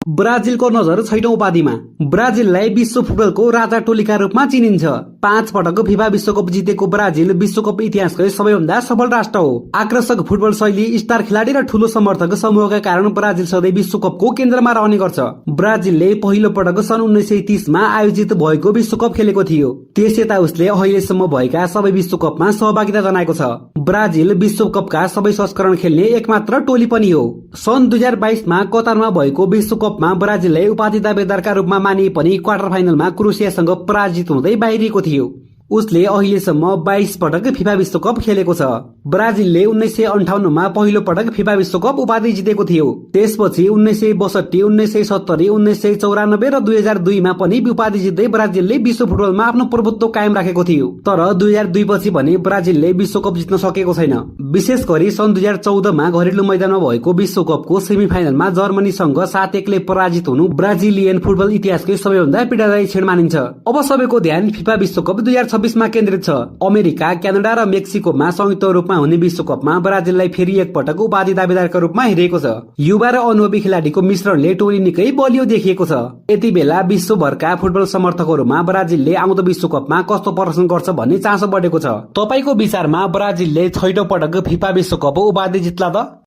ब्राजिलको नजर छैटौं उपाधिमा। ब्राजिललाई विश्व फुटबलको राजा टोलीका रूपमा चिनिन्छ। 5 पटक फिफा विश्वकप जितेको ब्राजिल विश्वकप इतिहासकै सबैभन्दा सफल राष्ट्र हो। आकर्षक फुटबल शैली, स्टार खेलाडी र ठूलो समर्थक समूहका कारण ब्राजिल सधैँ विश्वकपको केन्द्रमा रहने गर्छ। ब्राजिलले पहिलो पटक सन् 1930 मा आयोजित भएको विश्वकप खेलेको थियो। त्यस यता उसले अहिलेसम्म भएका सबै विश्वकपमा सहभागिता जनाएको छ। ब्राजिल विश्वकपका सबै संस्करण खेल्ने एकमात्र टोली पनि हो। सन् 2022 मा कतारमा भएको विश्वकपमा ब्राजिललाई उपाधि दावेदारका रूपमा मानिए पनि क्वार्टर फाइनलमा क्रोएसियासँग पराजित हुँदै बाहिरिएको थियो। उसले अहिलेसम्म 22 पटक फिफा विश्वकप खेलेको छ। ब्राजिलले 1958 मा पहिलो पटक फिफा विश्वकप उपाधि जितेको थियो। त्यसपछि 1962, 1970, 1994 र 2002 मा पनि उपाधि जित्दै ब्राजिलले विश्व फुटबलमा आफ्नो प्रभुत्व कायम राखेको थियो। तर 2002 पछि भने ब्राजिलले विश्वकप जित्न सकेको छैन। विशेष गरी सन् 2014 मा घरेलु मैदानमा भएको विश्वकपको सेमिफाइनलमा जर्मनीसँग 7-1 ले पराजित हुनु ब्राजिलियन फुटबल इतिहासकै सबैभन्दा पीडादायी क्षण मानिन्छ। अब सबैको ध्यान फिफा विश्वकप 2026 मा केन्द्रित छ। अमेरिका, क्यानाडा र मेक्सिकोमा संयुक्त रूपमा हुने विश्वकपमा ब्राजिललाई फेरि एकपटक उपाधि दावेदारका रूपमा हेरिएको छ। युवा र अनुभवी खेलाडीको मिश्रणले टोली निकै बलियो देखिएको छ। यति बेला विश्वभरका फुटबल समर्थकहरूमा ब्राजिलले आउँदो विश्वकपमा कस्तो प्रदर्शन गर्छ भन्ने चासो बढेको छ। तपाईको विचारमा ब्राजिलले छैटौं पटक फिफा विश्वकप उपाधि जित्ला त?